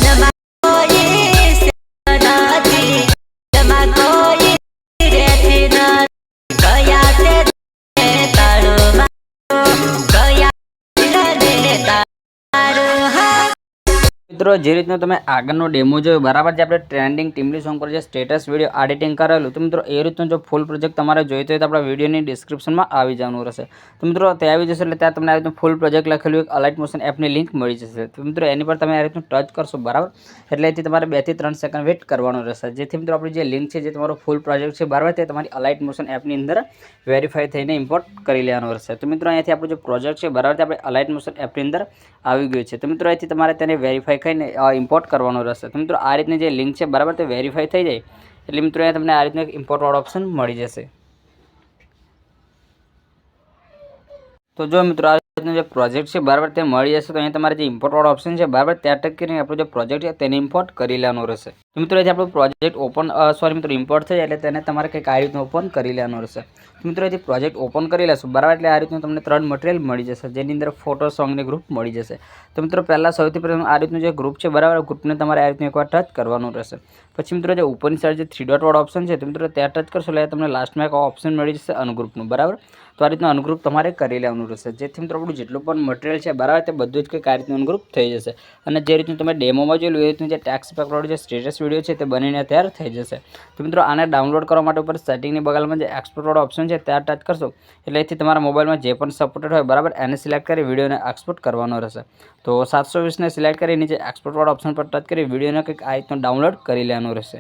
મનમાં કોઈ નથી, મનમાં કોઈ રહેતી નથી, ગયા છે તાળમાં ગયા તારું હા। મિત્રો જે રીતનું તમે આગળનો ડેમો જોયો બરાબર, જે આપણે ટ્રેન્ડિંગ ટીમલી સોંગ પર જે સ્ટેટસ વિડીયો એડિટિંગ કરેલું, તો મિત્રો એ રીતનું જો ફૂલ પ્રોજેક્ટ તમારે જોઈતો હોય તો આપણા વિડીયોની ડિસ્ક્રિપ્શનમાં આવી જવાનું રહેશે। તો મિત્રો ત્યાં આવી જશે એટલે ત્યાં તમને આ રીતનું ફૂલ પ્રોજેક્ટ લખેલું એક અલાઇટ મોશન એપની લિંક મળી જશે। તો મિત્રો એની પર તમે આ રીતનું ટચ કરશો બરાબર, એટલે એથી તમારે 2 થી 3 સેકન્ડ વેઇટ કરવાનું રહેશે, જેથી મિત્રો આપણી જે લિંક છે, જે તમારો ફૂલ પ્રોજેક્ટ છે બરાબર, તે તમારી અલાઇટ મોશન એપની અંદર વેરીફાઈ થઈને ઇમ્પોર્ટ કરી લેવાનું રહેશે। તો મિત્રો અહીંયાથી આપણો જે પ્રોજેક્ટ છે બરાબર, તે આપણે અલાઇટ મોશન એપની અંદર આવી ગયું છે। તો મિત્રો અહીંથી તમારે તેને વેરીફાઈ કરીને ઇમ્પોર્ટ કરવાનો રહેશે। તો મિત્રો આ રીતની જે લિંક છે બરાબર, તે વેરીફાઈ થઈ જાય એટલે મિત્રો અહીંયા તમને આ રીતનું એક ઇમ્પોર્ટ વાળો ઓપ્શન મળી જશે। તો જો મિત્રો આ રીતનો જે પ્રોજેક્ટ છે બરાબર, તે મળી જશે તો અહીંયા તમારે જે ઇમ્પોર્ટ વાળો ઓપ્શન છે બરાબર, ત્યાં ટચ કરીને આપણો જે પ્રોજેક્ટ છે તેને ઇમ્પોર્ટ કરી લેવાનો રહેશે। તો મિત્રો જે આપણો પ્રોજેક્ટ ઓપન મિત્રો ઇમ્પોર્ટ થઈ જાય એટલે તેને તમારે કંઈક આ રીતનું ઓપન કરી લેવાનો રહેશે। તો મિત્રો જે પ્રોજેક્ટ ઓપન કરી લેશું બરાબર, એટલે આ રીતનું તમને 3 મટીરિયલ મળી જશે, જેની અંદર ફોટો સોંગની ગ્રુપ મળી જશે। તો મિત્રો પહેલાં સૌથી પ્રથમ આ રીતનું જે ગ્રુપ છે બરાબર, ગ્રુપને તમારે આ રીતનું એકવાર ટચ કરવાનું રહેશે। પછી મિત્રો જે ઉપરની સાઈડ જે 3 ડોટ વાળો ઓપ્શન છે, તો મિત્રો ત્યાં ટચ કરશો એટલે તમને લાસ્ટમાં એક ઓપ્શન મળી જશે અનગ્રુપનું બરાબર। તો આ રીતનું અનગ્રુપ તમારે કરી લેવાનું રહેશે, જેથી મિત્રો આપણું જેટલું પણ મટીરિયલ છે બરાબર, તે બધું જ કંઈક આ રીતનું અનગ્રુપ થઈ જશે। અને જે રીતનું તમે ડેમોમાં જોયેલું એ રીતનું જે ટેક્સ્ટ પેકવાળું જે સ્ટેટસ વિડીયો છે તે બનીને તૈયાર થઈ જશે। તો મિત્રો આને ડાઉનલોડ કરવા માટે ઉપર સેટિંગની બગલમાં જે એક્સપોર્ટ વાળો ઓપ્શન છે ત્યાં ટચ કરશો એટલે એથી તમારા મોબાઈલમાં જે પણ સપોર્ટેડ હોય બરાબર, એને સિલેક્ટ કરી વિડીયોને એક્સપોર્ટ કરવાનો રહેશે। તો 720ને સિલેક્ટ કરી નીચે એક્સપોર્ટ વાળા ઓપ્શન પર ટચ કરી વિડીયોને કંઈક આ રીતનું ડાઉનલોડ કરી લેવાનું રહેશે।